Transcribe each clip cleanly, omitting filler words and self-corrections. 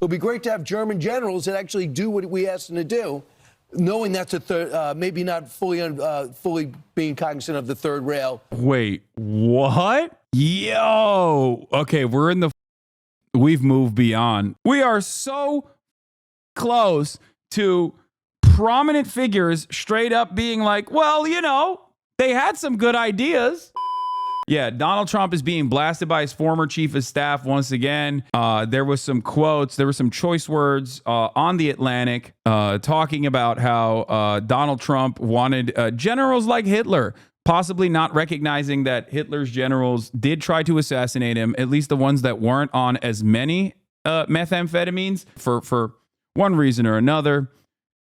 would be great to have German generals that actually do what we asked them to do, knowing that's a third, maybe not fully being cognizant of the third rail. Wait, what? Yo. Okay, we've moved beyond. We are so close to prominent figures straight up being like, well, you know, they had some good ideas. Yeah, Donald Trump is being blasted by his former chief of staff once again. There was some quotes, there were some choice words on The Atlantic talking about how Donald Trump wanted generals like Hitler, possibly not recognizing that Hitler's generals did try to assassinate him, at least the ones that weren't on as many methamphetamines for one reason or another.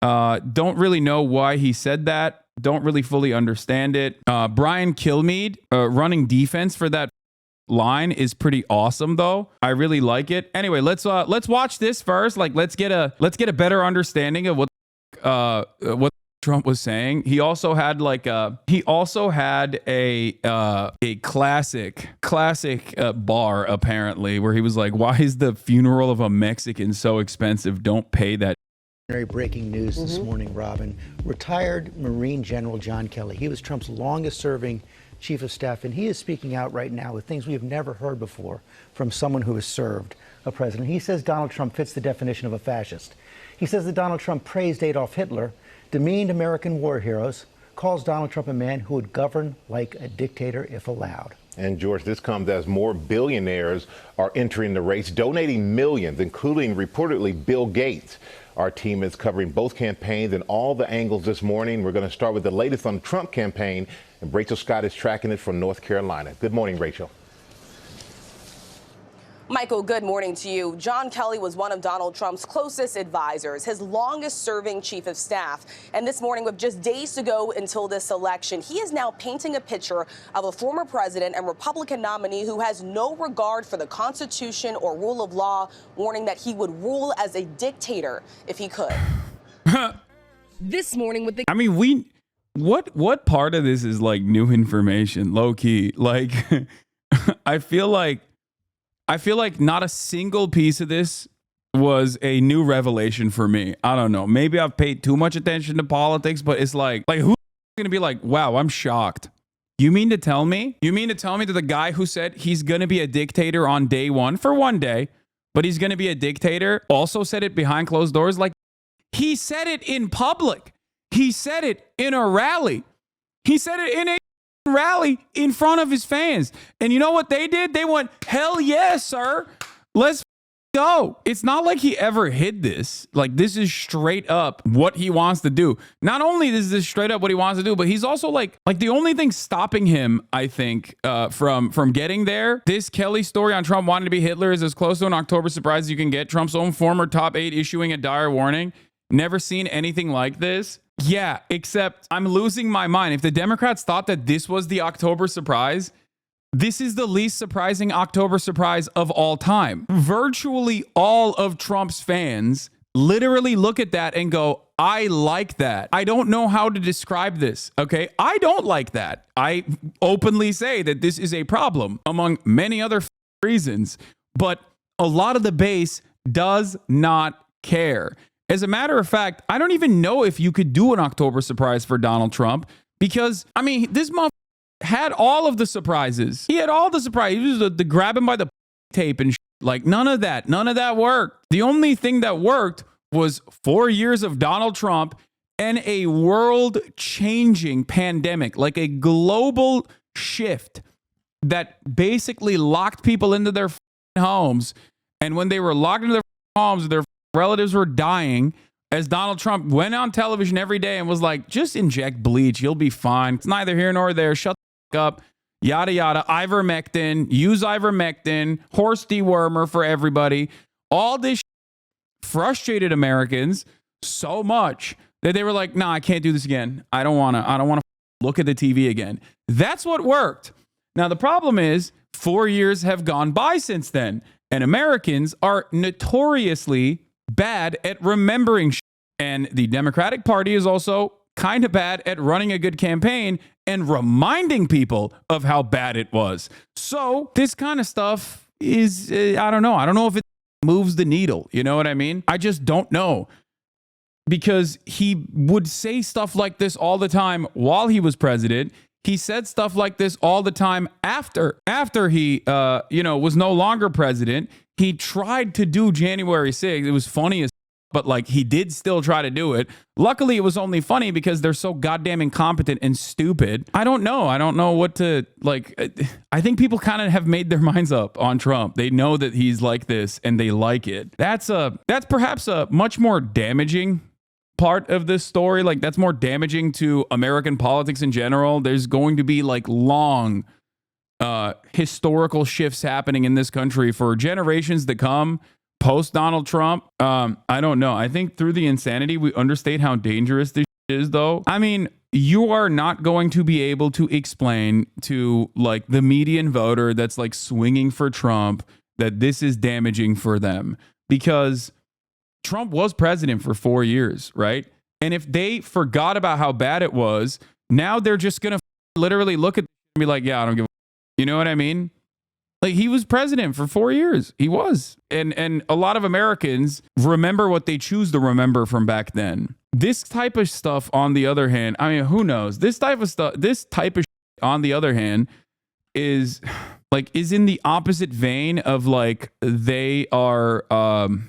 Don't really know why he said that. Don't really fully understand it. Brian Kilmeade running defense for that line is pretty awesome, though. I really like it. Anyway, let's watch this first. Like, let's get a better understanding of what Trump was saying. He also had a classic bar apparently, where he was like, "Why is the funeral of a Mexican so expensive? Don't pay that." Breaking news this morning, Robin. Retired Marine General John Kelly. He was Trump's longest serving chief of staff, and he is speaking out right now with things we have never heard before from someone who has served a president. He says Donald Trump fits the definition of a fascist. He says that Donald Trump praised Adolf Hitler, demeaned American war heroes, calls Donald Trump a man who would govern like a dictator if allowed. And George, this comes as more billionaires are entering the race, donating millions, including reportedly Bill Gates. Our team is covering both campaigns and all the angles this morning. We're going to start with the latest on the Trump campaign, and Rachel Scott is tracking it from North Carolina. Good morning, Rachel. Michael, good morning to you. John Kelly was one of Donald Trump's closest advisors, his longest serving chief of staff. And this morning, with just days to go until this election, he is now painting a picture of a former president and Republican nominee who has no regard for the Constitution or rule of law, warning that he would rule as a dictator if he could. This morning with the... I mean, what part of this is like new information, low key? Like, I feel like not a single piece of this was a new revelation for me. I don't know. Maybe I've paid too much attention to politics, but it's like who's going to be like, wow, I'm shocked. You mean to tell me that the guy who said he's going to be a dictator on day one for one day, but he's going to be a dictator, also said it behind closed doors? Like, he said it in public. He said it in a rally. He said it in a rally in front of his fans. And you know what they did? They went, hell yes, sir. Let's go. It's not like he ever hid this. Like, this is straight up what he wants to do. Not only is this straight up what he wants to do, but he's also like the only thing stopping him, I think, from getting there. This Kelly story on Trump wanting to be Hitler is as close to an October surprise as you can get. Trump's own former top 8 issuing a dire warning. Never seen anything like this. Yeah, except I'm losing my mind. If the Democrats thought that this was the October surprise, this is the least surprising October surprise of all time. Virtually all of Trump's fans literally look at that and go, I like that. I don't know how to describe this, okay? I don't like that. I openly say that this is a problem among many other reasons, but a lot of the base does not care. As a matter of fact, I don't even know if you could do an October surprise for Donald Trump because, I mean, this motherfucker had all of the surprises. He had all the surprises. He was the grab him by the tape and like none of that worked. The only thing that worked was 4 years of Donald Trump and a world-changing pandemic, like a global shift that basically locked people into their homes. And when they were locked into their homes, their relatives were dying, as Donald Trump went on television every day and was like, just inject bleach, you'll be fine. It's neither here nor there. Shut the fuck up. Yada, yada. Ivermectin. Use ivermectin. Horse dewormer for everybody. All this frustrated Americans so much that they were like, nah, I can't do this again. I don't want to look at the TV again. That's what worked. Now, the problem is 4 years have gone by since then, and Americans are notoriously bad at remembering shit. And the Democratic Party is also kind of bad at running a good campaign and reminding people of how bad it was. So this kind of stuff is, I don't know if it's moves the needle. You know what I mean? I just don't know. Because he would say stuff like this all the time while he was president. He said stuff like this all the time after he, was no longer president. He tried to do January 6th. It was funny as, but like he did still try to do it. Luckily, it was only funny because they're so goddamn incompetent and stupid. I don't know. I don't know what to like. I think people kind of have made their minds up on Trump. They know that he's like this and they like it. That's perhaps a much more damaging part of this story. Like that's more damaging to American politics in general. There's going to be like long historical shifts happening in this country for generations to come post Donald Trump. I don't know. I think through the insanity, we understate how dangerous this is, though. I mean, you are not going to be able to explain to like the median voter that's like swinging for Trump that this is damaging for them, because Trump was president for 4 years, right? And if they forgot about how bad it was, now they're just going to literally look at it and be like, yeah, I don't give a. You know what I mean? Like he was president for 4 years. He was. And a lot of Americans remember what they choose to remember from back then. This type of stuff, on the other hand, I mean, who knows? This type of on the other hand, is in the opposite vein of like they are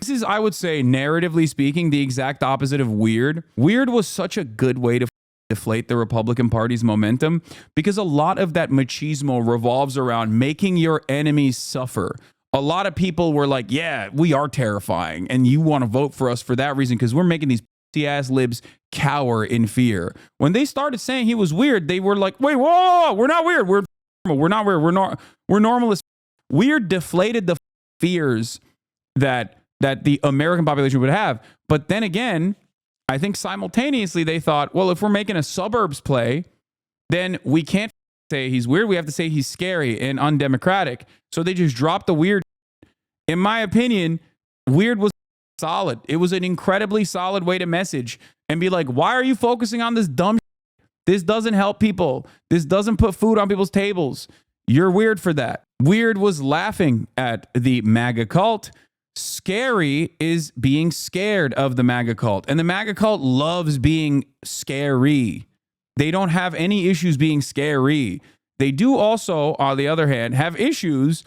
this is, I would say, narratively speaking, the exact opposite of weird. Weird was such a good way to deflate the Republican Party's momentum, because a lot of that machismo revolves around making your enemies suffer. A lot of people were like, yeah, we are terrifying and you want to vote for us for that reason because we're making these ass libs cower in fear. When they started saying he was weird, they were like, wait, whoa, we're not weird. We're not weird. We're normal as. Weird deflated the fears that the American population would have. But then again, I think simultaneously they thought, well, if we're making a suburbs play, then we can't say he's weird. We have to say he's scary and undemocratic. So they just dropped the weird. In my opinion, weird was solid. It was an incredibly solid way to message and be like, why are you focusing on this dumb shit? This doesn't help people. This doesn't put food on people's tables. You're weird for that. Weird was laughing at the MAGA cult. Scary is being scared of the MAGA cult. And the MAGA cult loves being scary. They don't have any issues being scary. They do also, on the other hand, have issues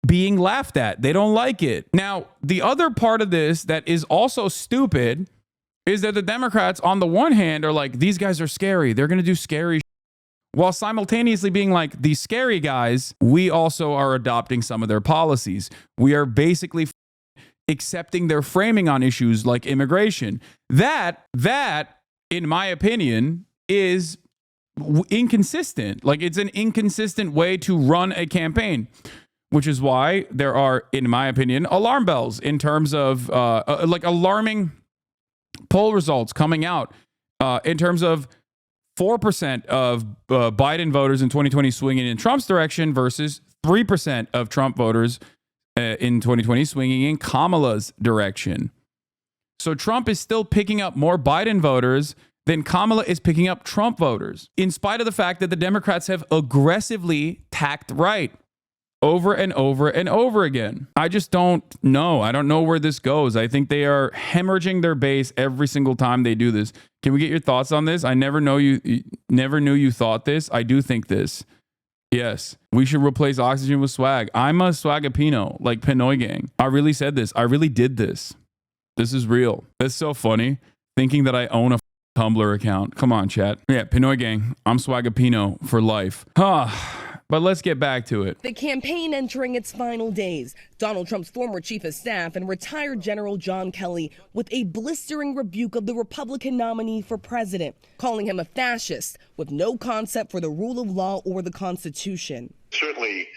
being laughed at. They don't like it. Now, the other part of this that is also stupid is that the Democrats, on the one hand, are like, these guys are scary. They're going to do scary shit. While simultaneously being like, these scary guys, we also are adopting some of their policies. We are basically accepting their framing on issues like immigration. That, in my opinion, is inconsistent. Like, it's an inconsistent way to run a campaign, which is why there are, in my opinion, alarm bells in terms of like alarming poll results coming out in terms of 4% of Biden voters in 2020 swinging in Trump's direction versus 3% of Trump voters in 2020 swinging in Kamala's direction. So Trump is still picking up more Biden voters than Kamala is picking up Trump voters, in spite of the fact that the Democrats have aggressively tacked right over and over and over again. I just don't know. I don't know where this goes. I think they are hemorrhaging their base every single time they do this. Can we get your thoughts on this? I never knew you thought this. I do think this. Yes, we should replace oxygen with swag. I'm a swagapino, like Pinoy Gang. I really said this. I really did this. This is real. That's so funny. Thinking that I own a Tumblr account. Come on, chat. Yeah, Pinoy Gang. I'm swagapino for life. But let's get back to it. The campaign entering its final days. Donald Trump's former chief of staff and retired General John Kelly with a blistering rebuke of the Republican nominee for president, calling him a fascist with no concept for the rule of law or the Constitution. Certainly,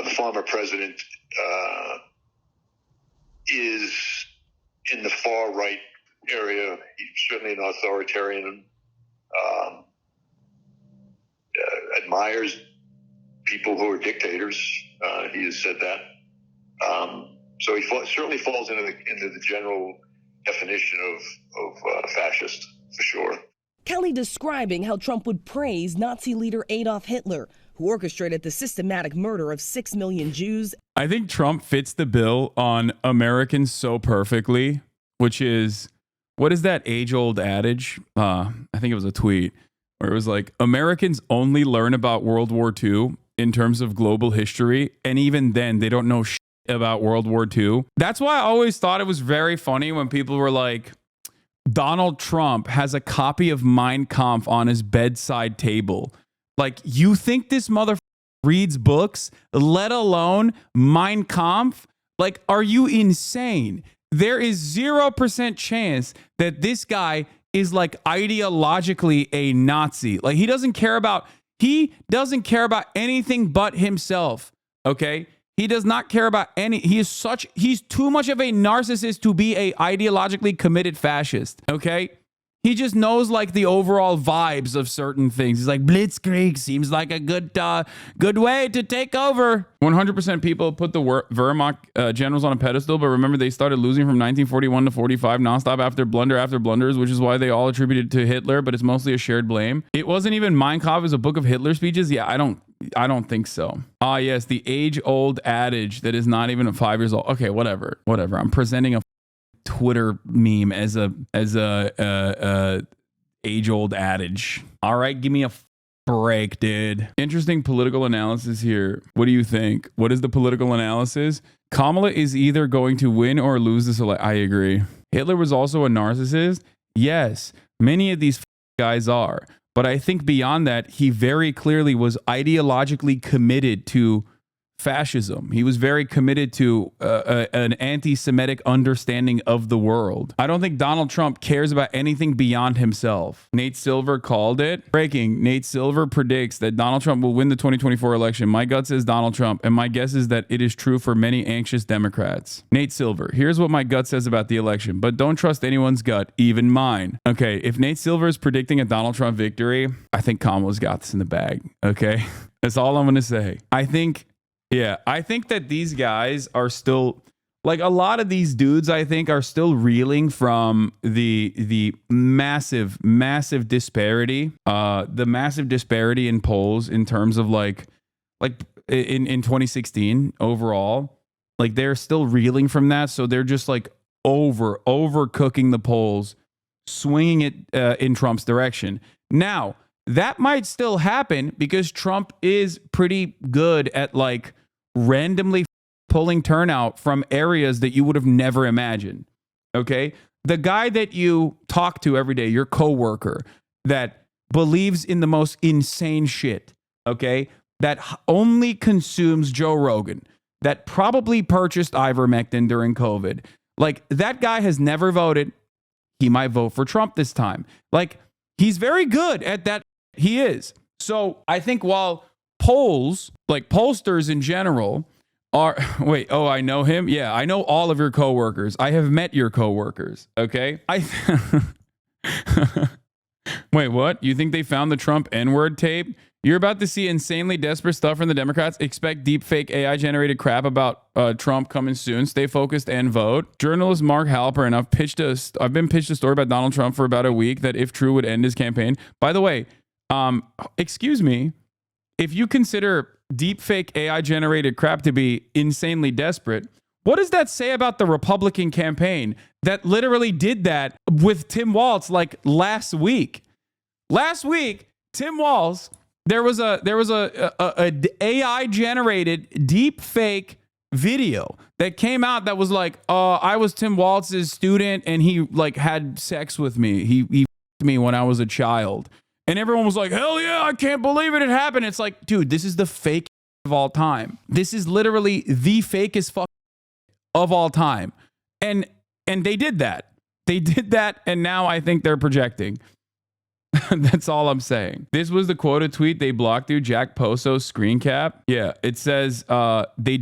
the former president is in the far right area. He's certainly an authoritarian, admires people who are dictators. He has said that. So he certainly falls into the general definition of fascist, for sure. Kelly describing how Trump would praise Nazi leader Adolf Hitler, who orchestrated the systematic murder of 6 million Jews. I think Trump fits the bill on Americans so perfectly, which is, what is that age-old adage? I think it was a tweet where it was like, Americans only learn about World War II in terms of global history, and even then, they don't know shit about World War II. That's why I always thought it was very funny when people were like, Donald Trump has a copy of Mein Kampf on his bedside table. Like, you think this motherfucker reads books, let alone Mein Kampf? Like, are you insane? There is 0% chance that this guy is like ideologically a Nazi. Like, he doesn't care about anything but himself. Okay? He does not care about he's too much of a narcissist to be a ideologically committed fascist. Okay? He just knows like the overall vibes of certain things. He's like, Blitzkrieg seems like a good way to take over. 100% people put the Wehrmacht generals on a pedestal, but remember they started losing from 1941 to 45 nonstop after blunders, which is why they all attributed it to Hitler, but it's mostly a shared blame. It wasn't even Mein Kampf, it was a book of Hitler speeches. Yeah, I don't think so. Ah, yes, the age-old adage that is not even 5 years old. Okay, whatever. I'm presenting a Twitter meme as a age-old adage. All right, give me a break, dude. Interesting political analysis here. What do you think? What is the political analysis? Kamala is either going to win or lose this election. I agree. Hitler was also a narcissist. Yes, many of these guys are. But I think beyond that, he very clearly was ideologically committed to fascism. He was very committed to an anti-Semitic understanding of the world. I don't think Donald Trump cares about anything beyond himself. Nate Silver called it. Breaking. Nate Silver predicts that Donald Trump will win the 2024 election. My gut says Donald Trump, and my guess is that it is true for many anxious Democrats. Nate Silver, here's what my gut says about the election, but don't trust anyone's gut, even mine. Okay, if Nate Silver is predicting a Donald Trump victory, I think Kamala's got this in the bag. Okay? That's all I'm going to say. I think that these guys are still, like, a lot of these dudes, I think, are still reeling from the massive disparity, in polls in terms of like in 2016 overall. Like, they're still reeling from that, so they're just like overcooking the polls, swinging it in Trump's direction. Now, that might still happen because Trump is pretty good at like randomly pulling turnout from areas that you would have never imagined. Okay? The guy that you talk to every day, your coworker that believes in the most insane shit, okay? That only consumes Joe Rogan, that probably purchased ivermectin during COVID. Like, that guy has never voted. He might vote for Trump this time. Like, he's very good at that. He is. So I think while polls, like pollsters in general, are... Wait, oh, I know him? Yeah, I know all of your coworkers. I have met your coworkers, okay? Wait, what? You think they found the Trump N-word tape? You're about to see insanely desperate stuff from the Democrats. Expect deepfake AI-generated crap about Trump coming soon. Stay focused and vote. Journalist Mark Halperin, I've been pitched a story about Donald Trump for about a week that, if true, would end his campaign. By the way, excuse me, if you consider deepfake AI-generated crap to be insanely desperate, what does that say about the Republican campaign that literally did that with Tim Walz like last week? Last week, Tim Walz, there was a AI-generated deepfake video that came out that was like, I was Tim Walz's student and he like had sex with me. He f***ed me when I was a child. And everyone was like, hell yeah, I can't believe it happened. It's like, dude, this is the fake of all time. This is literally the fakest fuck of all time. And they did that. They did that, and now I think they're projecting. That's all I'm saying. This was the quoted tweet they blocked through Jack Poso's screen cap. Yeah, it says they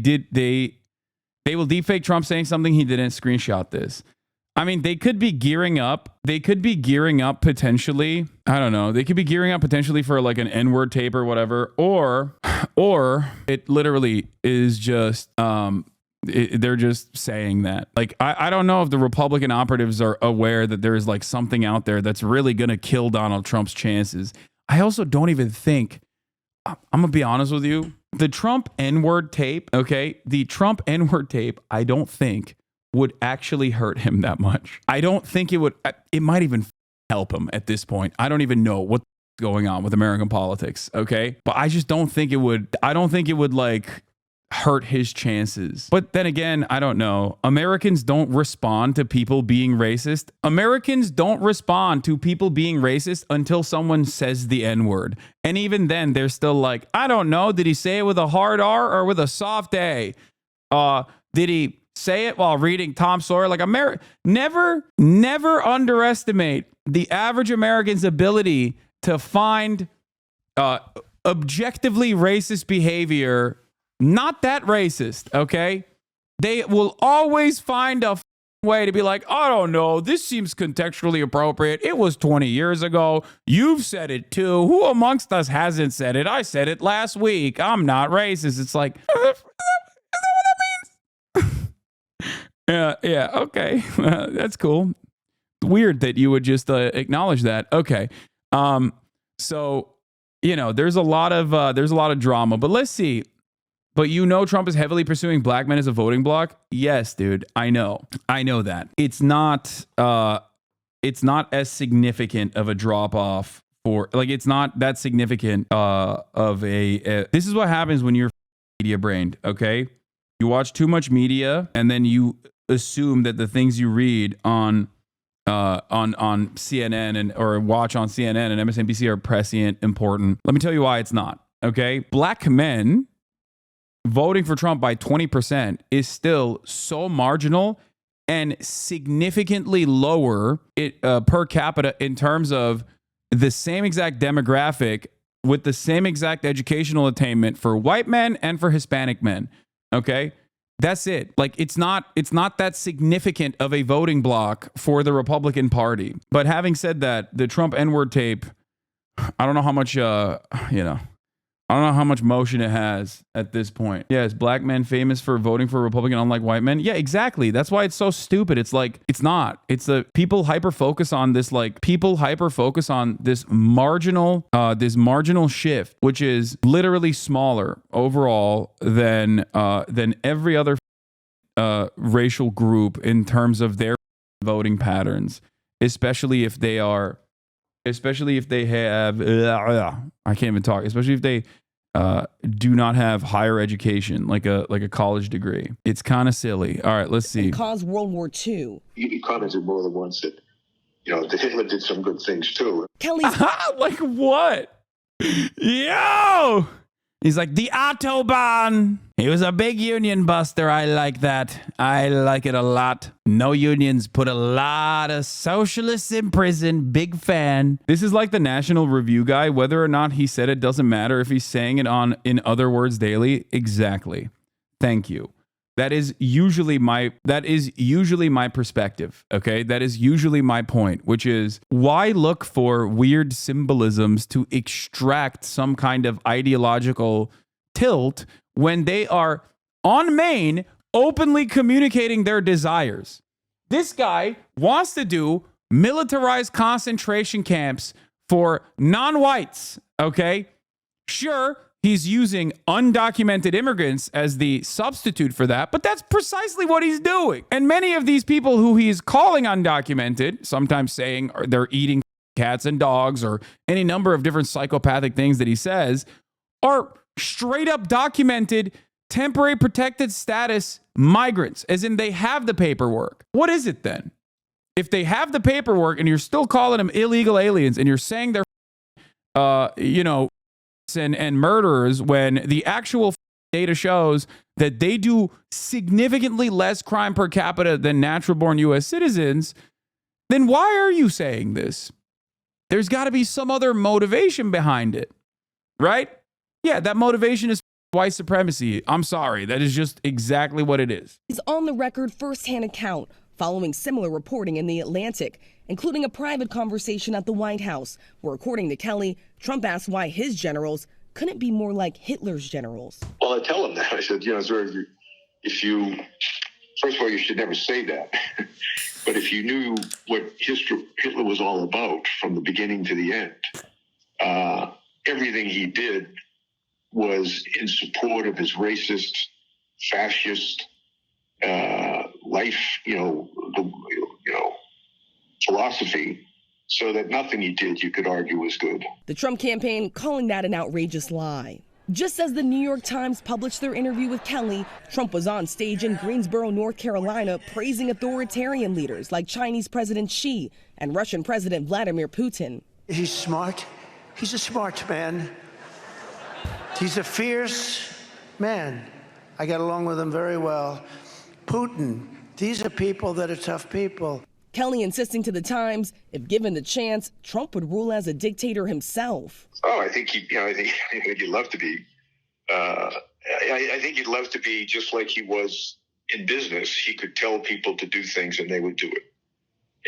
will deepfake Trump saying something he didn't. Screenshot this. I mean, they could be gearing up. They could be gearing up potentially. I don't know. They could be gearing up potentially for like an N-word tape or whatever. Or it literally is just, they're just saying that. Like, I don't know if the Republican operatives are aware that there is like something out there that's really going to kill Donald Trump's chances. I also don't even think I'm gonna be honest with you. The Trump N-word tape, okay? The Trump N-word tape, I don't think would actually hurt him that much. I don't think it would. It might even help him at this point. I don't even know what's going on with American politics, okay? But I just don't think it would. I don't think it would like hurt his chances. But then again, I don't know. Americans don't respond to people being racist. Americans don't respond to people being racist until someone says the N-word. And even then, they're still like, I don't know. Did he say it with a hard R or with a soft A? Did he say it while reading Tom Sawyer? Like, never underestimate the average American's ability to find objectively racist behavior not that racist, okay? They will always find a way to be like, I don't know, this seems contextually appropriate. It was 20 years ago. You've said it too. Who amongst us hasn't said it? I said it last week. I'm not racist. It's like, is that what that means? Yeah, okay. That's cool. Weird that you would just acknowledge that. Okay. So, you know, there's a lot of drama, but let's see. But you know Trump is heavily pursuing black men as a voting bloc? Yes, dude. I know that. It's not as significant of a drop off for, like, it's not that significant of a this is what happens when you're media brained, okay? You watch too much media and then you assume that the things you read on CNN or watch on CNN and MSNBC are prescient, important. Let me tell you why it's not, okay? Black men voting for Trump by 20% is still so marginal and significantly lower per capita in terms of the same exact demographic with the same exact educational attainment for white men and for Hispanic men. Okay? That's it. Like, it's not that significant of a voting bloc for the Republican Party. But having said that, the Trump N-word tape, I don't know how much I don't know how much motion it has at this point. Yeah, is black men famous for voting for a Republican unlike white men? Yeah, exactly. That's why it's so stupid. It's like, it's not. It's the people hyper focus on this marginal shift, which is literally smaller overall than every other racial group in terms of their voting patterns, especially if they have, I can't even talk, especially if they do not have higher education, like a college degree. It's kind of silly. All right, let's see. Caused World War II. You commented more than once that, that Hitler did some good things too. Kelly's like what? Yo! He's like, the Autobahn. He was a big union buster. I like that. I like it a lot. No unions put a lot of socialists in prison. Big fan. This is like the National Review guy. Whether or not he said it doesn't matter if he's saying it in Other Words Daily. Exactly. Thank you. That is usually my perspective, okay? That is usually my point, which is why look for weird symbolisms to extract some kind of ideological tilt when they are on main openly communicating their desires. This guy wants to do militarized concentration camps for non-whites, okay? Sure, he's using undocumented immigrants as the substitute for that, but that's precisely what he's doing. And many of these people who he's calling undocumented, sometimes saying they're eating cats and dogs or any number of different psychopathic things that he says, are straight up documented temporary protected status migrants, as in they have the paperwork. What is it then? If they have the paperwork and you're still calling them illegal aliens and you're saying they're, and murderers, when the actual data shows that they do significantly less crime per capita than natural born U.S. citizens, then why are you saying this? There's got to be some other motivation behind it, right? Yeah, that motivation is white supremacy. I'm sorry. That is just exactly what it is. He's on the record firsthand account following similar reporting in The Atlantic, including a private conversation at the White House, where, according to Kelly, Trump asked why his generals couldn't be more like Hitler's generals. Well, I tell him that. I said, sir, first of all, you should never say that. But if you knew what Hitler was all about from the beginning to the end, everything he did was in support of his racist, fascist life, philosophy, so that nothing he did you could argue was good. The Trump campaign calling that an outrageous lie. Just as the New York Times published their interview with Kelly, Trump was on stage in Greensboro, North Carolina, praising authoritarian leaders like Chinese President Xi and Russian President Vladimir Putin. He's smart. He's a smart man. He's a fierce man. I got along with him very well. Putin, these are people that are tough people. Kelly insisting to the Times, if given the chance, Trump would rule as a dictator himself. Oh, I think he'd love to be. I think he'd love to be just like he was in business. He could tell people to do things and they would do it,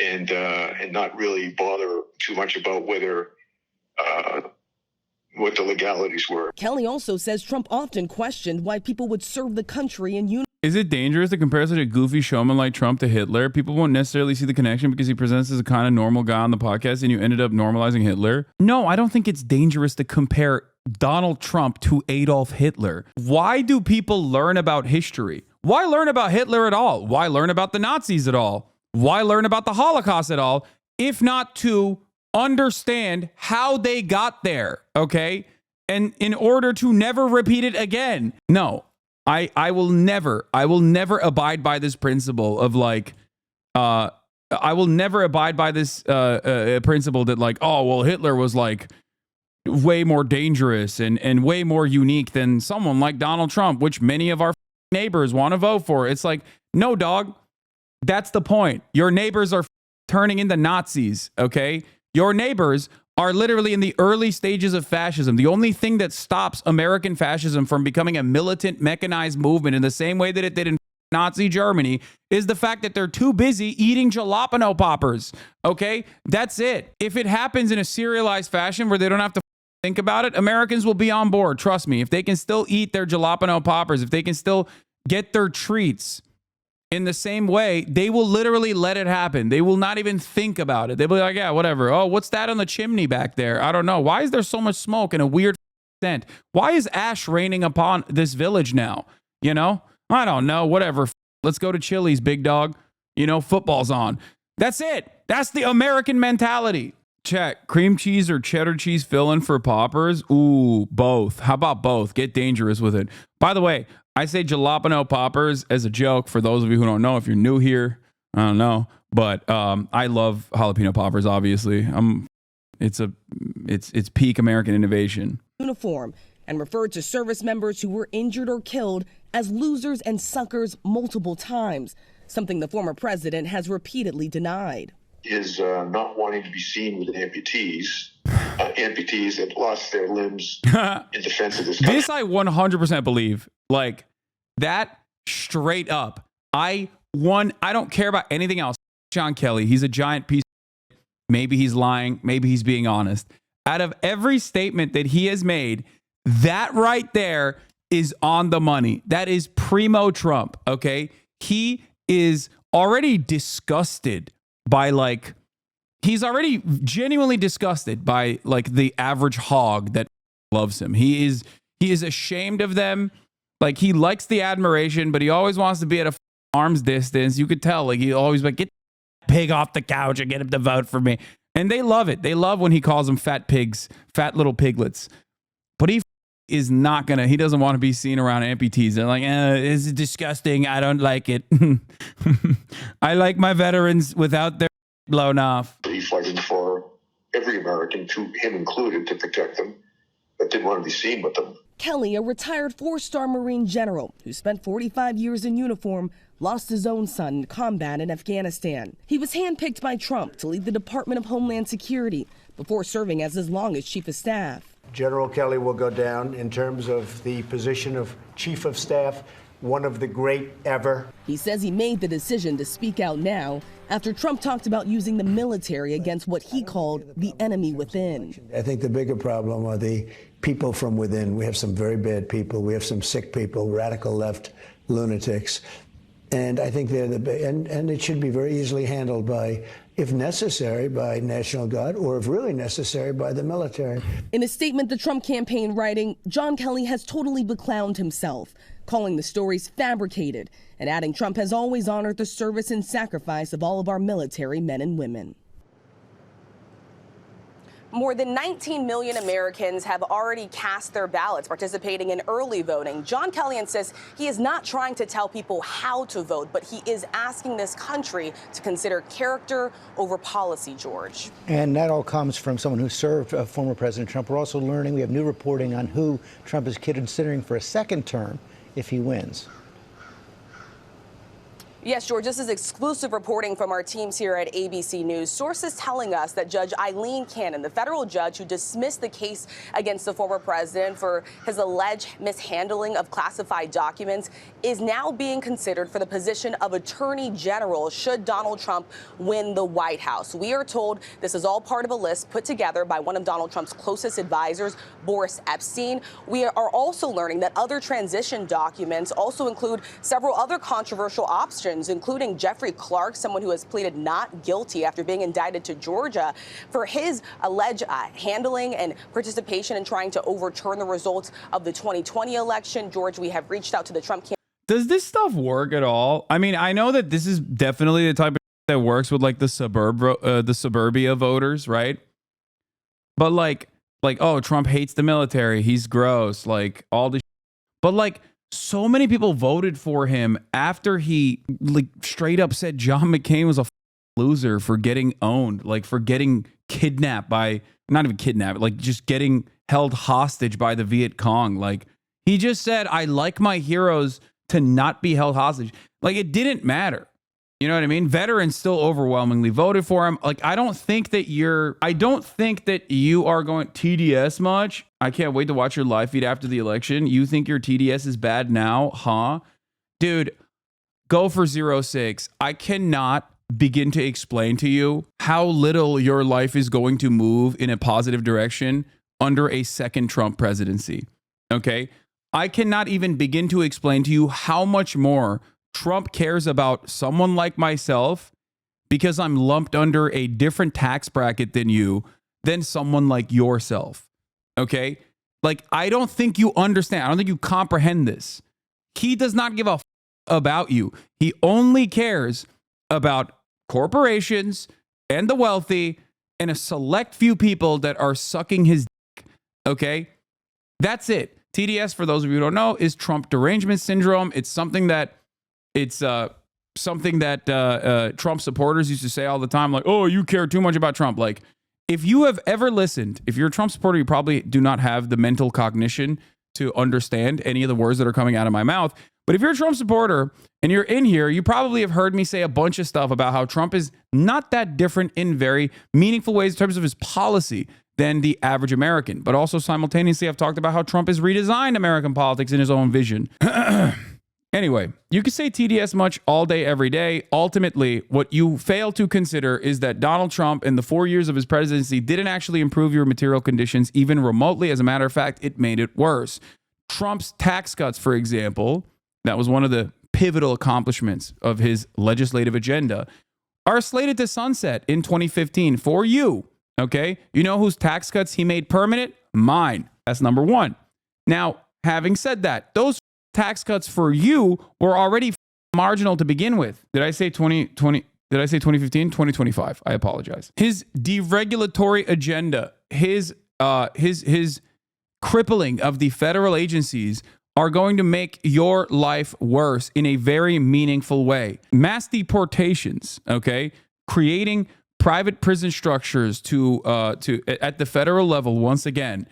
and not really bother too much about whether what the legalities were. Kelly also says Trump often questioned why people would serve the country in uniform. Is it dangerous to compare such a goofy showman like Trump to Hitler? People won't necessarily see the connection because he presents as a kind of normal guy on the podcast and you ended up normalizing Hitler. No, I don't think it's dangerous to compare Donald Trump to Adolf Hitler. Why do people learn about history? Why learn about Hitler at all? Why learn about the Nazis at all? Why learn about the Holocaust at all? If not to understand how they got there, okay? And in order to never repeat it again. No. I will never abide by this principle of like, I will never abide by this principle that like, oh, well, Hitler was like way more dangerous and way more unique than someone like Donald Trump, which many of our neighbors want to vote for. It's like, no, dog, that's the point. Your neighbors are turning into Nazis, okay? Your neighbors are literally in the early stages of fascism. The only thing that stops American fascism from becoming a militant, mechanized movement in the same way that it did in Nazi Germany is the fact that they're too busy eating jalapeno poppers, okay? That's it. If it happens in a serialized fashion where they don't have to think about it, Americans will be on board. Trust me. If they can still eat their jalapeno poppers, if they can still get their treats in the same way, they will literally let it happen. They will not even think about it. They'll be like, yeah, whatever. Oh, what's that on the chimney back there? I don't know. Why is there so much smoke and a weird scent? Why is ash raining upon this village now? You know? I don't know. Whatever. Let's go to Chili's, big dog. You know, football's on. That's it. That's the American mentality. Check. Cream cheese or cheddar cheese fill-in for poppers? Ooh, both. How about both? Get dangerous with it. By the way, I say jalapeno poppers as a joke for those of you who don't know. If you're new here, I don't know, but I love jalapeno poppers. Obviously, it's peak American innovation. Uniform and referred to service members who were injured or killed as losers and suckers multiple times, something the former president has repeatedly denied. Is not wanting to be seen with amputees that lost their limbs in defense of this country. This I 100% believe. Like that straight up. I don't care about anything else. John Kelly, he's a giant piece of shit. Maybe he's lying. Maybe he's being honest. Out of every statement that he has made, that right there is on the money. That is primo Trump, okay? He is already disgusted by like, he's already genuinely disgusted by like the average hog that loves him. He is ashamed of them. Like he likes the admiration, but he always wants to be at a arm's distance. You could tell, like he always like, get the pig off the couch and get him to vote for me. And they love it. They love when he calls them fat pigs, fat little piglets. But he is not gonna, he doesn't want to be seen around amputees. They're like, it's disgusting. I don't like it. I like my veterans without their blown off. He's fighting for every American, to him included, to protect them, but didn't want to be seen with them. Kelly, a retired four-star Marine general who spent 45 years in uniform, lost his own son in combat in Afghanistan. He was handpicked by Trump to lead the Department of Homeland Security before serving as his longest chief of staff. General Kelly will go down in terms of the position of chief of staff, one of the great ever. He says he made the decision to speak out now after Trump talked about using the military against what he called the enemy within. I think the bigger problem are the people from within. We have some very bad people. We have some sick people, radical left lunatics. And I think they're and it should be very easily handled by, if necessary, by National Guard, or if really necessary, by the military. In a statement, the Trump campaign writing, John Kelly has totally beclowned himself, calling the stories fabricated, and adding Trump has always honored the service and sacrifice of all of our military men and women. More than 19 million Americans have already cast their ballots participating in early voting. John Kelly insists he is not trying to tell people how to vote, but he is asking this country to consider character over policy, George. And that all comes from someone who served former President Trump. We're also learning, we have new reporting on who Trump is considering for a second term if he wins. Yes, George, this is exclusive reporting from our teams here at ABC News. Sources telling us that Judge Eileen Cannon, the federal judge who dismissed the case against the former president for his alleged mishandling of classified documents, is now being considered for the position of Attorney General should Donald Trump win the White House. We are told this is all part of a list put together by one of Donald Trump's closest advisors, Boris Epstein. We are also learning that other transition documents also include several other controversial options, including Jeffrey Clark, someone who has pleaded not guilty after being indicted to Georgia for his alleged handling and participation in trying to overturn the results of the 2020 election. George, we have reached out to the Trump campaign. Does this stuff work at all? I mean, I know that this is definitely the type of that works with like the suburbia voters, right? But like, oh, Trump hates the military. He's gross. Like all this. But like, so many people voted for him after he like straight up said John McCain was a loser for getting owned, like for getting kidnapped by, not even kidnapped, like just getting held hostage by the Viet Cong. Like he just said, I like my heroes to not be held hostage. Like it didn't matter. You know what I mean? Veterans still overwhelmingly voted for him. Like, I don't think that you are going TDS much. I can't wait to watch your live feed after the election. You think your TDS is bad now, huh? Dude, go for 06. I cannot begin to explain to you how little your life is going to move in a positive direction under a second Trump presidency. Okay? I cannot even begin to explain to you how much more Trump cares about someone like myself because I'm lumped under a different tax bracket than you, than someone like yourself. Okay? Like, I don't think you understand. I don't think you comprehend this. He does not give a about you. He only cares about corporations and the wealthy and a select few people that are sucking his dick. Okay? That's it. TDS, for those of you who don't know, is Trump derangement syndrome. It's something that Trump supporters used to say all the time, like, oh, you care too much about Trump. Like, if you have ever listened, if you're a Trump supporter, you probably do not have the mental cognition to understand any of the words that are coming out of my mouth. But if you're a Trump supporter and you're in here, you probably have heard me say a bunch of stuff about how Trump is not that different in very meaningful ways in terms of his policy than the average American. But also simultaneously, I've talked about how Trump has redesigned American politics in his own vision. Anyway, you can say TDS much all day, every day. Ultimately, what you fail to consider is that Donald Trump in the 4 years of his presidency didn't actually improve your material conditions even remotely. As a matter of fact, it made it worse. Trump's tax cuts, for example, that was one of the pivotal accomplishments of his legislative agenda, are slated to sunset in 2015 for you. Okay? You know whose tax cuts he made permanent? Mine. That's number one. Now, having said that, those tax cuts for you were already marginal to begin with. Did I say 2020? Did I say 2015? 2025. I apologize. His deregulatory agenda, his crippling of the federal agencies are going to make your life worse in a very meaningful way. Mass deportations, okay? Creating private prison structures to at the federal level once again,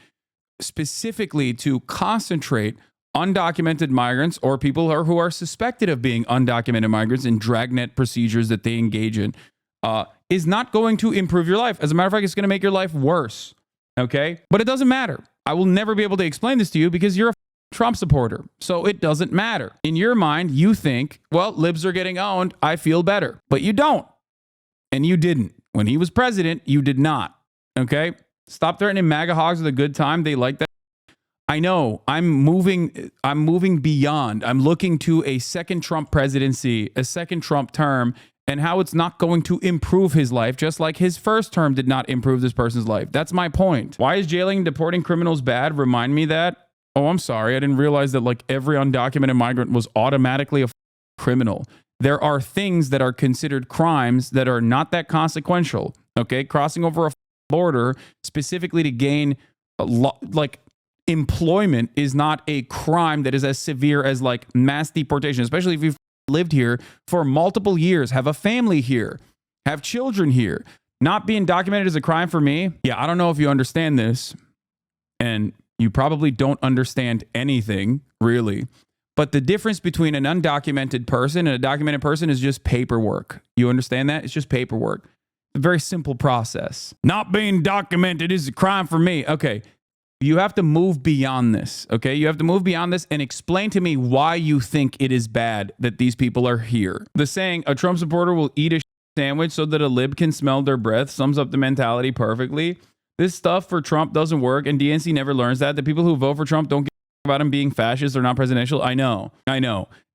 specifically to concentrate undocumented migrants or people who are suspected of being undocumented migrants in dragnet procedures that they engage in is not going to improve your life. As a matter of fact, it's going to make your life worse. Okay? But it doesn't matter. I will never be able to explain this to you because you're a Trump supporter. So it doesn't matter. In your mind, you think, well, libs are getting owned. I feel better. But you don't. And you didn't. When he was president, you did not. Okay? Stop threatening MAGA hogs with a good time. They like that. I know I'm moving beyond. I'm looking to a second Trump presidency, a second Trump term, and how it's not going to improve his life, just like his first term did not improve this person's life. That's my point. Why is jailing and deporting criminals bad? Remind me that. Oh, I'm sorry. I didn't realize that like every undocumented migrant was automatically a criminal. There are things that are considered crimes that are not that consequential. Okay, crossing over a border specifically to gain like employment is not a crime that is as severe as like mass deportation, especially if you've lived here for multiple years, have a family here, have children here. Not being documented is a crime for me. Yeah, I don't know if you understand this, and you probably don't understand anything really. But the difference between an undocumented person and a documented person is just paperwork. You understand that? It's just paperwork. A very simple process. Not being documented is a crime for me. Okay. You have to move beyond this, okay? You have to move beyond this and explain to me why you think it is bad that these people are here. The saying, a Trump supporter will eat a sandwich so that a lib can smell their breath, sums up the mentality perfectly. This stuff for Trump doesn't work, and DNC never learns that. The people who vote for Trump don't give about him being fascist or not presidential. I know.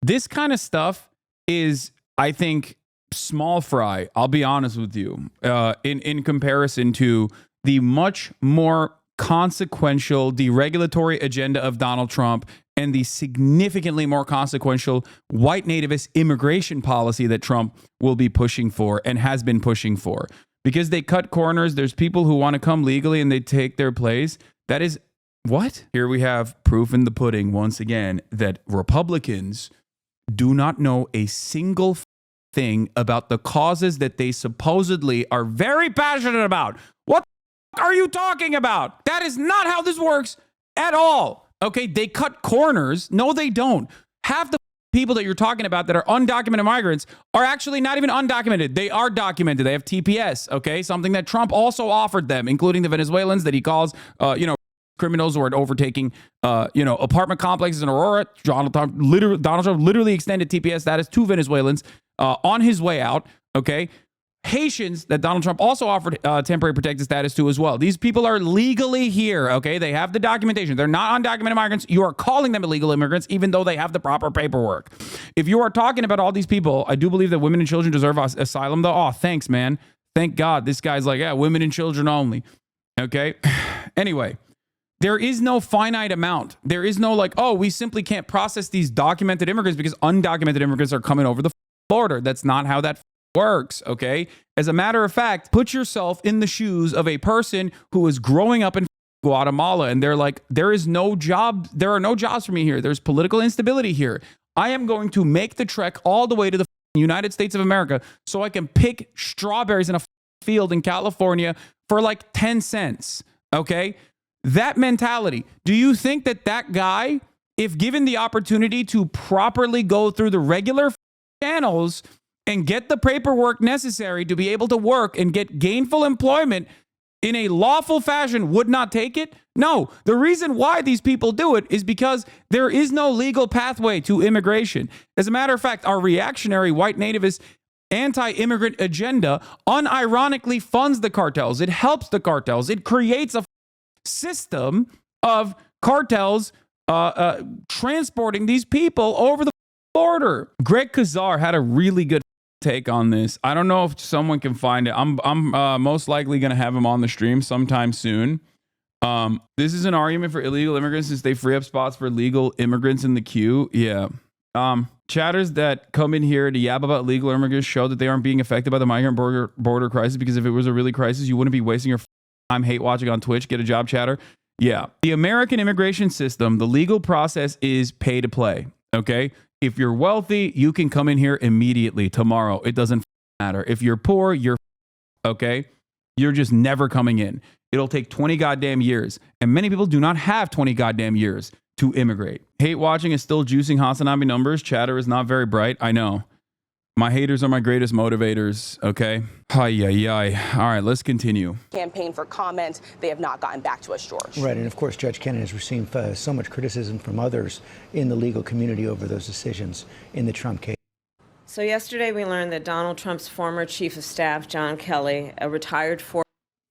This kind of stuff is, I think, small fry. I'll be honest with you, in comparison to the much more consequential deregulatory agenda of Donald Trump and the significantly more consequential white nativist immigration policy that Trump will be pushing for and has been pushing for. Because they cut corners, there's people who want to come legally and they take their place. That is what? Here we have proof in the pudding once again that Republicans do not know a single thing about the causes that they supposedly are very passionate about. What are you talking about? That is not how this works at all. Okay, they cut corners. No, they don't. Half the people that you're talking about that are undocumented migrants are actually not even undocumented. They are documented. They have TPS, okay? Something that Trump also offered them, including the Venezuelans that he calls, criminals who are overtaking, apartment complexes in Aurora. Donald Trump literally extended TPS status to Venezuelans on his way out, okay? Haitians that Donald Trump also offered temporary protected status to as well. These people are legally here, okay? They have the documentation. They're not undocumented migrants. You are calling them illegal immigrants, even though they have the proper paperwork. If you are talking about all these people, I do believe that women and children deserve asylum, though. Oh, thanks, man. Thank God. This guy's like, yeah, women and children only, okay? Anyway, there is no finite amount. There is no like, oh, we simply can't process these documented immigrants because undocumented immigrants are coming over the border. That's not how that works, okay? As a matter of fact, put yourself in the shoes of a person who is growing up in Guatemala and they're like, there are no jobs for me here. There's political instability here. I am going to make the trek all the way to the United States of America so I can pick strawberries in a field in California for like 10 cents, okay? That mentality. Do you think that guy, if given the opportunity to properly go through the regular channels and get the paperwork necessary to be able to work and get gainful employment in a lawful fashion, would not take it? No. The reason why these people do it is because there is no legal pathway to immigration. As a matter of fact, our reactionary white nativist anti-immigrant agenda unironically funds the cartels. It helps the cartels. It creates a system of cartels transporting these people over the border. Greg Kazar had a really good take on this. I don't know if someone can find it. I'm most likely going to have him on the stream sometime soon. This is an argument for illegal immigrants since they free up spots for legal immigrants in the queue. Yeah. Chatters that come in here to yab about legal immigrants show that they aren't being affected by the migrant border crisis, because if it was a really crisis, you wouldn't be wasting your time hate watching on Twitch. Get a job, chatter. Yeah. The American immigration system, the legal process is pay to play. Okay. If you're wealthy, you can come in here immediately tomorrow. It doesn't matter. If you're poor, you're okay. You're just never coming in. It'll take 20 goddamn years. And many people do not have 20 goddamn years to immigrate. Hate watching is still juicing Hasanabi numbers. Chatter is not very bright. I know. My haters are my greatest motivators, okay? Hi. All right, let's continue. Campaign for comment. They have not gotten back to us, George. Right, and of course, Judge Kennedy has received so much criticism from others in the legal community over those decisions in the Trump case. So yesterday we learned that Donald Trump's former chief of staff, John Kelly, a retired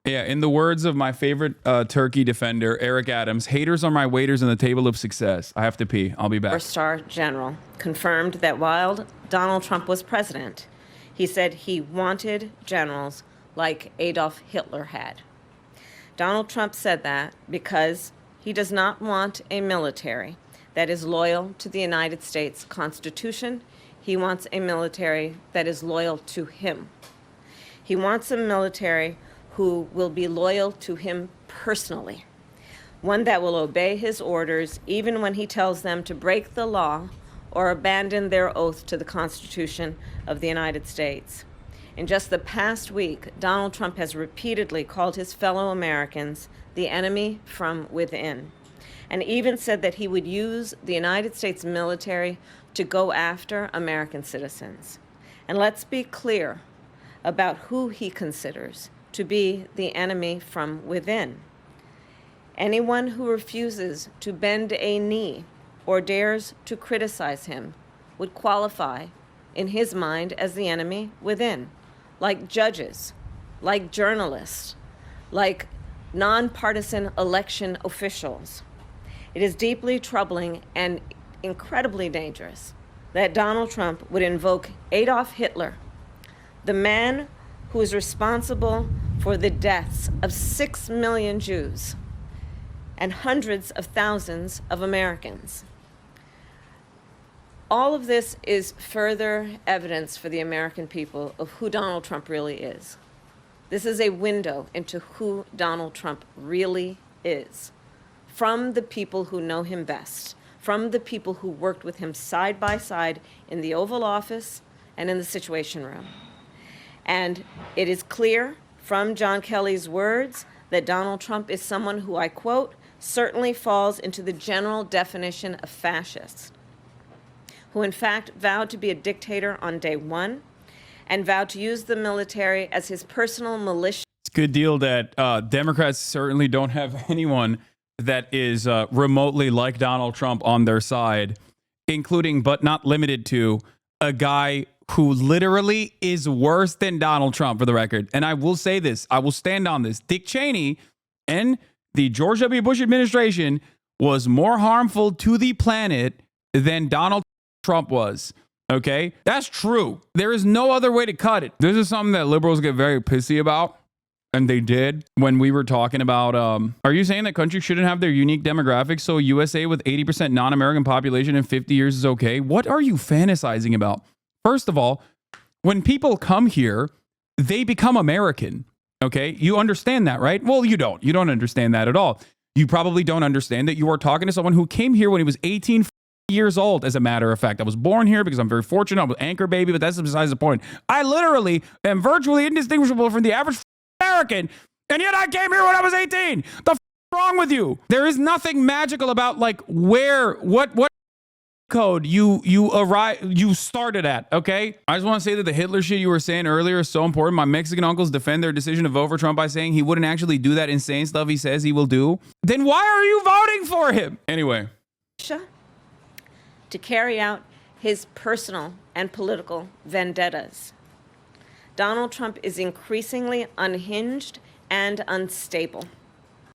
Yeah, in the words of my favorite turkey defender, Eric Adams, haters are my waiters on the table of success. I have to pee. I'll be back. Four-star general confirmed that while Donald Trump was president, he said he wanted generals like Adolf Hitler had. Donald Trump said that because he does not want a military that is loyal to the United States Constitution. He wants a military that is loyal to him. He wants a military who will be loyal to him personally, one that will obey his orders even when he tells them to break the law or abandon their oath to the Constitution of the United States. In just the past week, Donald Trump has repeatedly called his fellow Americans the enemy from within, and even said that he would use the United States military to go after American citizens. And let's be clear about who he considers to be the enemy from within. Anyone who refuses to bend a knee or dares to criticize him would qualify, in his mind, as the enemy within, like judges, like journalists, like nonpartisan election officials. It is deeply troubling and incredibly dangerous that Donald Trump would invoke Adolf Hitler, the man who is responsible for the deaths of 6 million Jews and hundreds of thousands of Americans. All of this is further evidence for the American people of who Donald Trump really is. This is a window into who Donald Trump really is, from the people who know him best, from the people who worked with him side by side in the Oval Office and in the Situation Room. And it is clear from John Kelly's words that Donald Trump is someone who, I quote, certainly falls into the general definition of fascist, who in fact vowed to be a dictator on day one and vowed to use the military as his personal militia. It's a good deal that Democrats certainly don't have anyone that is remotely like Donald Trump on their side, including but not limited to a guy who literally is worse than Donald Trump, for the record. And I will say this, I will stand on this. Dick Cheney and the George W. Bush administration was more harmful to the planet than Donald Trump was. Okay? That's true. There is no other way to cut it. This is something that liberals get very pissy about. And they did when we were talking about, are you saying that countries shouldn't have their unique demographics? So a USA with 80% non-American population in 50 years is okay? What are you fantasizing about? First of all, when people come here, they become American. Okay? You understand that, right? Well, you don't. You don't understand that at all. You probably don't understand that you are talking to someone who came here when he was 18 years old, as a matter of fact. I was born here because I'm very fortunate. I'm an anchor baby, but that's besides the point. I literally am virtually indistinguishable from the average American, and yet I came here when I was 18. The wrong with you? There is nothing magical about like what code you started at, okay? I just want to say that the Hitler shit you were saying earlier is so important. My Mexican uncles defend their decision to vote for Trump by saying he wouldn't actually do that insane stuff he says he will do. Then why are you voting for him? Anyway. To carry out his personal and political vendettas. Donald Trump is increasingly unhinged and unstable.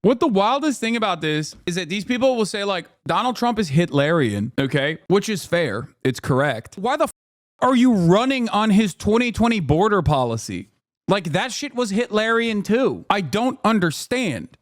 What the wildest thing about this is that these people will say, like, Donald Trump is Hitlerian, okay? Which is fair. It's correct. Why the are you running on his 2020 border policy? Like, that shit was Hitlerian too. I don't understand.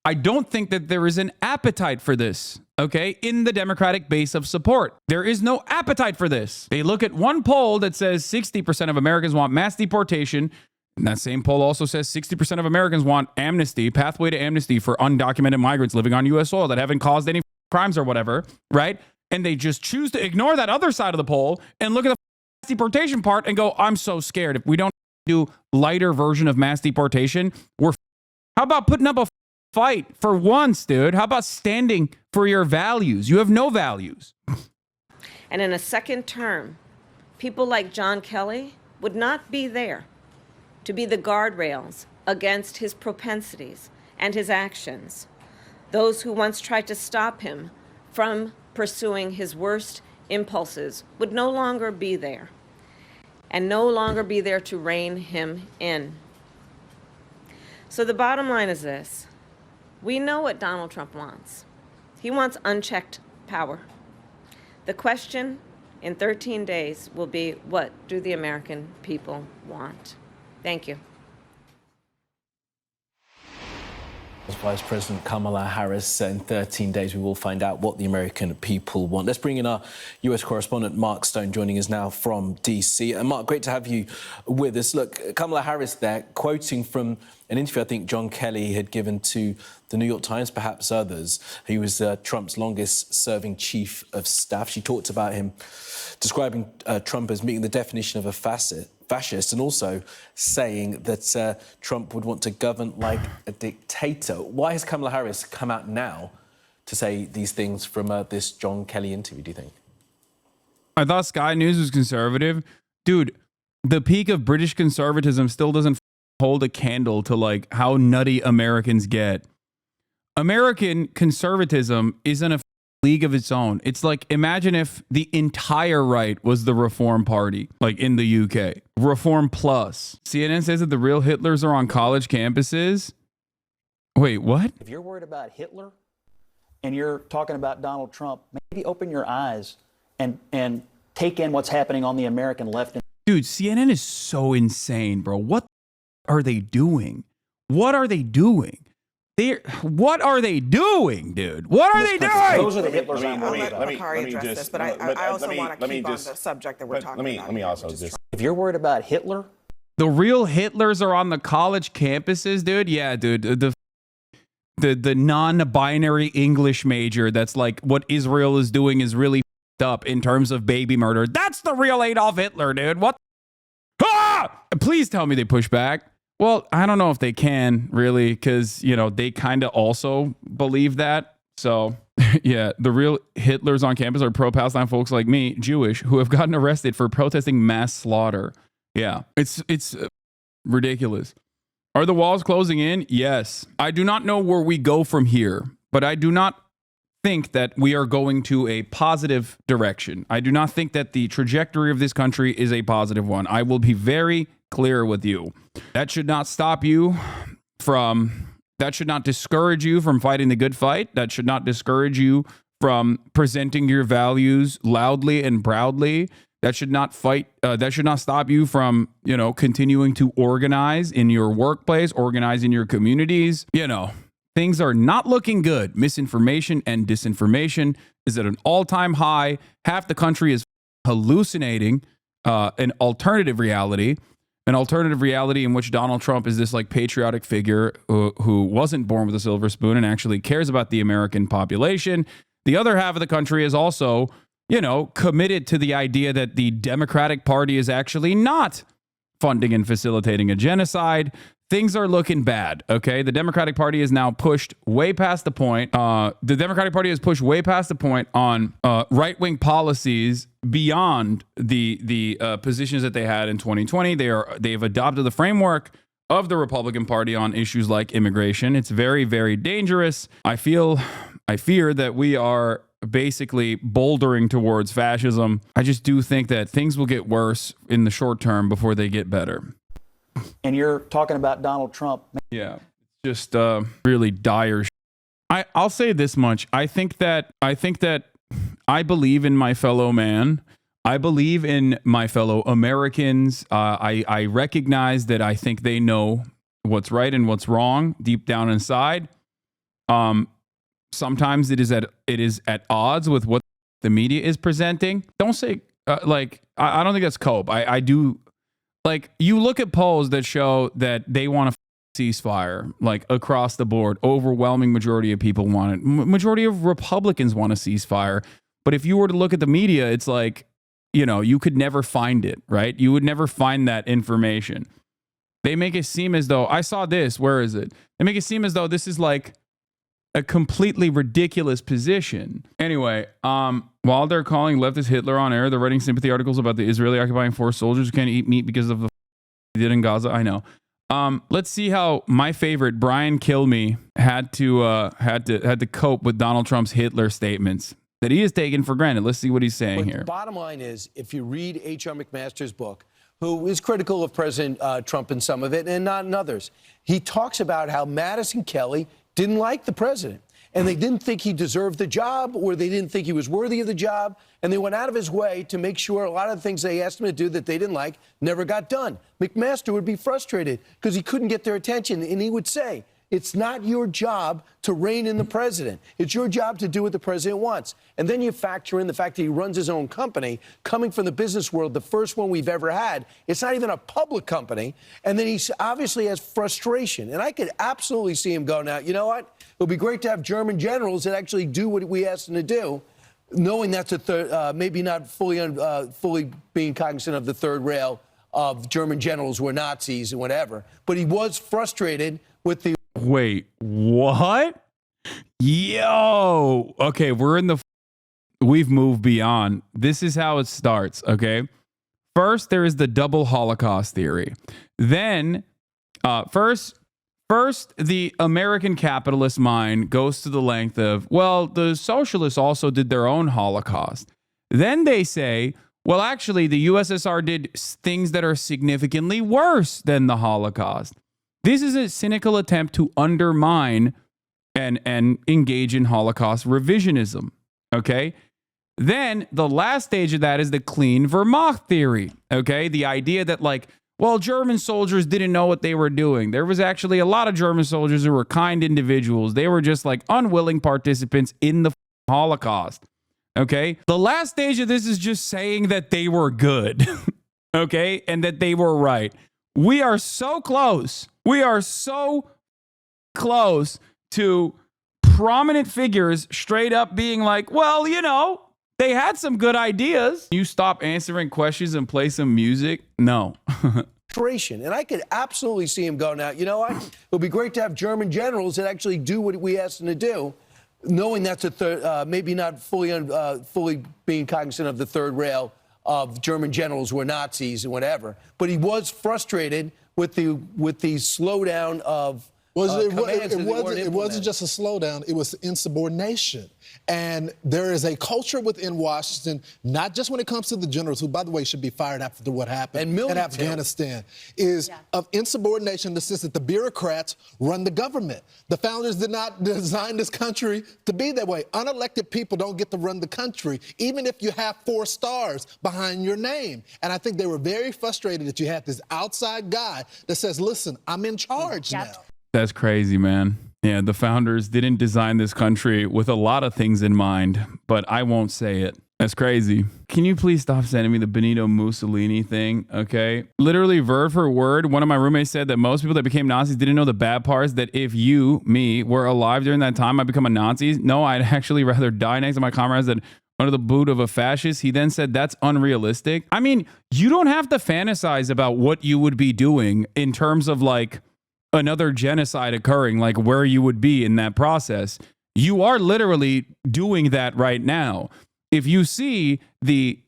I don't think that there is an appetite for this, okay, in the Democratic base of support. There is no appetite for this. They look at one poll that says 60% of Americans want mass deportation. And that same poll also says 60% of Americans want amnesty, pathway to amnesty for undocumented migrants living on U.S. soil that haven't caused any crimes or whatever, right? And they just choose to ignore that other side of the poll and look at the mass deportation part and go, I'm so scared. If we don't do lighter version of mass deportation, how about putting up a fight for once, dude? How about standing for your values? You have no values. And in a second term, people like John Kelly would not be there to be the guardrails against his propensities and his actions. Those who once tried to stop him from pursuing his worst impulses would no longer be there, and no longer be there to rein him in. So the bottom line is this. We know what Donald Trump wants. He wants unchecked power. The question in 13 days will be, what do the American people want? Thank you. Vice President Kamala Harris, in 13 days we will find out what the American people want. Let's bring in our US correspondent Mark Stone, joining us now from DC. And Mark, great to have you with us. Look, Kamala Harris there, quoting from an interview I think John Kelly had given to the New York Times, perhaps others. He was Trump's longest serving chief of staff. She talked about him describing Trump as meeting the definition of a fascist, and also saying that Trump would want to govern like a dictator. Why has Kamala Harris come out now to say these things from this John Kelly interview, do you think? I thought Sky News was conservative. Dude, the peak of British conservatism still doesn't hold a candle to like how nutty Americans get. American conservatism is in a league of its own. It's like, imagine if the entire right was the Reform Party, like in the UK. Reform Plus. CNN says that the real Hitlers are on college campuses. Wait, what? If you're worried about Hitler and you're talking about Donald Trump, maybe open your eyes and take in what's happening on the American left. Dude, CNN is so insane, bro. What are they doing? What are they doing? What are they doing, dude? What are they doing? Those are the Hitlers I'm worried about. Let Bakari address this, but I also want to keep on the subject that we're talking about. Let me also just... If you're worried about Hitler... The real Hitlers are on the college campuses, dude? Yeah, dude. The non-binary English major that's like what Israel is doing is really f***ed up in terms of baby murder. That's the real Adolf Hitler, dude. What? Ah! Please tell me they push back. Well, I don't know if they can, really, because, you know, they kind of also believe that. So, yeah, the real Hitlers on campus are pro-Palestine folks like me, Jewish, who have gotten arrested for protesting mass slaughter. Yeah, it's ridiculous. Are the walls closing in? Yes. I do not know where we go from here, but I do not think that we are going to a positive direction. I do not think that the trajectory of this country is a positive one. I will be very clear with you. That should not stop you that should not discourage you from fighting the good fight. That should not discourage you from presenting your values loudly and proudly. That should not stop you from, you know, continuing to organize in your workplace, organize in your communities. You know, things are not looking good. Misinformation and disinformation is at an all-time high. Half the country is hallucinating an alternative reality in which Donald Trump is this like patriotic figure who wasn't born with a silver spoon and actually cares about the American population. The other half of the country is also, you know, committed to the idea that the Democratic Party is actually not funding and facilitating a genocide. Things are looking bad, okay? The Democratic Party is now pushed way past the point. The Democratic Party has pushed way past the point on right-wing policies beyond the positions that they had in 2020. They've adopted the framework of the Republican Party on issues like immigration. It's very, very dangerous. I fear that we are basically bouldering towards fascism. I just do think that things will get worse in the short term before they get better. And you're talking about Donald Trump. Yeah, just really dire. I'll say this much. I think that I believe in my fellow man. I believe in my fellow Americans. I recognize that I think they know what's right and what's wrong deep down inside. Sometimes it is at odds with what the media is presenting. Don't say I don't think that's cope. I do. Like, you look at polls that show that they want a ceasefire, like across the board. Overwhelming majority of people want it. Majority of Republicans want a ceasefire. But if you were to look at the media, it's like, you know, you could never find it, right? You would never find that information. They make it seem as though, I saw this, where is it? They make it seem as though this is like a completely ridiculous position. Anyway, while they're calling leftist Hitler on air, they're writing sympathy articles about the Israeli occupying force soldiers who can't eat meat because of the they did in Gaza. I know. Let's see how my favorite Brian Kilmeade had to cope with Donald Trump's Hitler statements that he has taken for granted. Let's see what he's saying here. Bottom line is, if you read H.R. McMaster's book, who is critical of President Trump in some of it and not in others. He talks about how Madison Kelly didn't like the president, and they didn't think he deserved the job, or they didn't think he was worthy of the job, and they went out of his way to make sure a lot of the things they asked him to do that they didn't like never got done. McMaster would be frustrated because he couldn't get their attention, and he would say, it's not your job to rein in the president. It's your job to do what the president wants. And then you factor in the fact that he runs his own company, coming from the business world, the first one we've ever had. It's not even a public company. And then he obviously has frustration. And I could absolutely see him go, now, you know what? It would be great to have German generals that actually do what we asked them to do, knowing that's maybe not fully being cognizant of the third rail of German generals who were Nazis and whatever. But he was frustrated with the... Wait, what? Yo. Okay, we've moved beyond. This is how it starts, okay? First, there is the double Holocaust theory. Then, first, the American capitalist mind goes to the length of, well, the socialists also did their own Holocaust. Then they say, well, actually, the USSR did things that are significantly worse than the Holocaust. This is a cynical attempt to undermine and engage in Holocaust revisionism, okay? Then the last stage of that is the clean Wehrmacht theory, okay? The idea that, like, well, German soldiers didn't know what they were doing. There was actually a lot of German soldiers who were kind individuals. They were just, like, unwilling participants in the Holocaust, okay? The last stage of this is just saying that they were good, okay? And that they were right. We are so close. We are so close to prominent figures straight up being like, well, you know, they had some good ideas. You stop answering questions and play some music? No. And I could absolutely see him go, now, you know what? It would be great to have German generals that actually do what we asked them to do, knowing that's maybe not fully being cognizant of the third rail of German generals who were Nazis and whatever. But he was frustrated with the slowdown of it wasn't just a slowdown, it was insubordination. And there is a culture within Washington, not just when it comes to the generals, who, by the way, should be fired after what happened in Afghanistan, of insubordination in the sense that the bureaucrats run the government. The founders did not design this country to be that way. Unelected people don't get to run the country, even if you have 4 stars behind your name. And I think they were very frustrated that you had this outside guy that says, listen, I'm in charge now. That's crazy, man. Yeah, the founders didn't design this country with a lot of things in mind, but I won't say it. That's crazy. Can you please stop sending me the Benito Mussolini thing, okay? Literally, word for word, one of my roommates said that most people that became Nazis didn't know the bad parts, that if you, me, were alive during that time, I'd become a Nazi. No, I'd actually rather die next to my comrades than under the boot of a fascist. He then said that's unrealistic. I mean, you don't have to fantasize about what you would be doing in terms of, like, another genocide occurring, like where you would be in that process. You are literally doing that right now. If you see the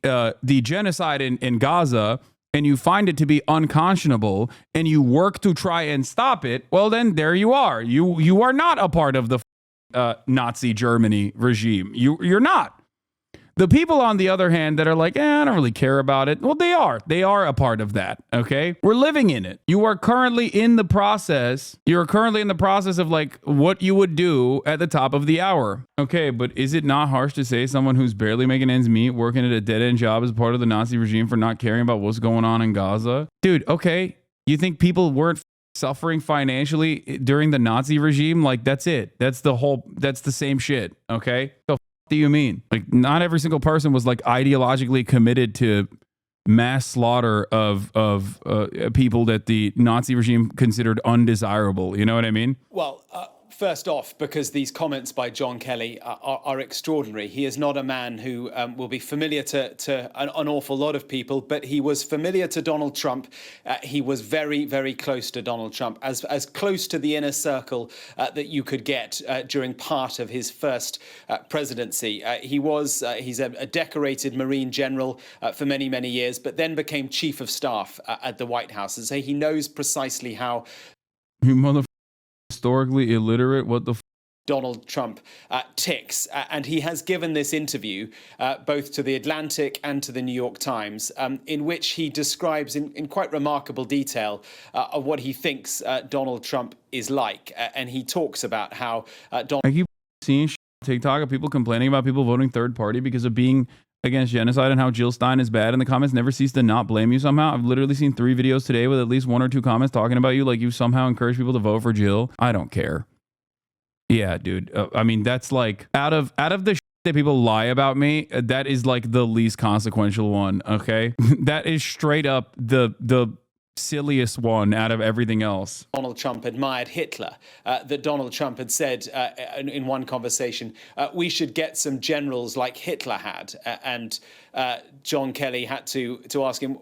genocide in Gaza and you find it to be unconscionable and you work to try and stop it, well, then there you are. You are not a part of the Nazi Germany regime. You're not. The people, on the other hand, that are like, I don't really care about it. Well, they are. They are a part of that, okay? We're living in it. You are currently in the process. You're currently in the process of, like, what you would do at the top of the hour. Okay, but is it not harsh to say someone who's barely making ends meet, working at a dead-end job as part of the Nazi regime for not caring about what's going on in Gaza? Dude, okay, you think people weren't suffering financially during the Nazi regime? Like, that's it. That's the same shit, okay? So do you mean? Like, not every single person was, like, ideologically committed to mass slaughter of people that the Nazi regime considered undesirable. You know what I mean? Well, first off, because these comments by John Kelly are extraordinary. He is not a man who will be familiar to an awful lot of people, but he was familiar to Donald Trump. He was very, very close to Donald Trump, as close to the inner circle that you could get during part of his first presidency. He's a decorated Marine general for many, many years, but then became chief of staff at the White House. And so he knows precisely how... You motherfucker. Historically illiterate, what the Donald Trump ticks. And he has given this interview both to The Atlantic and to the New York Times, in which he describes in quite remarkable detail of what he thinks Donald Trump is like. And he talks about how Donald... I keep seeing TikTok of people complaining about people voting third party because of being against genocide and how Jill Stein is bad, and the comments never cease to not blame you somehow. I've literally seen 3 videos today with at least 1 or 2 comments talking about you like you somehow encourage people to vote for Jill. I don't care. Yeah, dude. I mean, that's like out of the shit that people lie about me, that is like the least consequential one. Okay, that is straight up the silliest one out of everything else. Donald Trump admired Hitler. That Donald Trump had said in one conversation, we should get some generals like Hitler had, and John Kelly had to ask him,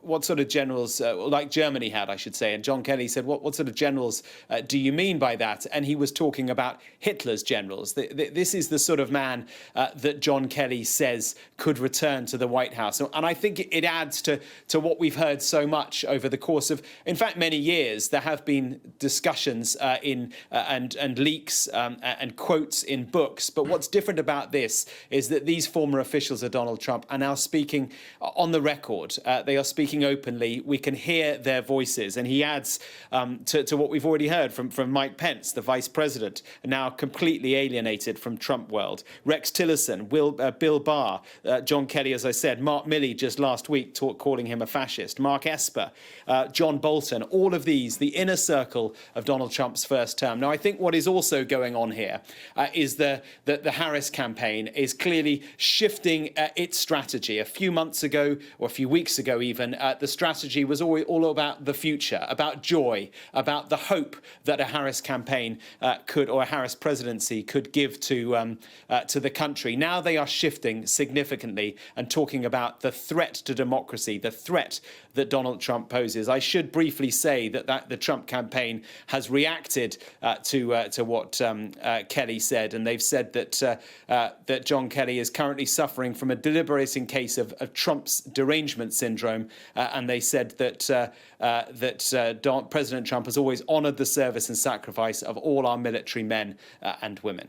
what sort of generals, like Germany had, I should say. And John Kelly said, what sort of generals do you mean by that? And he was talking about Hitler's generals. This is the sort of man that John Kelly says could return to the White House. And I think it adds to what we've heard so much over the course of, in fact, many years. There have been discussions and leaks and quotes in books. But what's different about this is that these former officials of Donald Trump are now speaking on the record. They are speaking openly. We can hear their voices. And he adds to what we've already heard from Mike Pence, the vice president, now completely alienated from Trump world. Rex Tillerson, Bill Barr, John Kelly, as I said, Mark Milley just last week calling him a fascist, Mark Esper, John Bolton, all of these, the inner circle of Donald Trump's first term. Now, I think what is also going on here is that the Harris campaign is clearly shifting its strategy. A few months ago, or a few weeks ago even, the strategy was all about the future, about joy, about the hope that a Harris campaign or a Harris presidency could give to the country. Now they are shifting significantly and talking about the threat to democracy, the threat that Donald Trump poses. I should briefly say that the Trump campaign has reacted to what Kelly said, and they've said that John Kelly is currently suffering from a debilitating case of Trump's derangement syndrome, and they said that President Trump has always honoured the service and sacrifice of all our military men and women.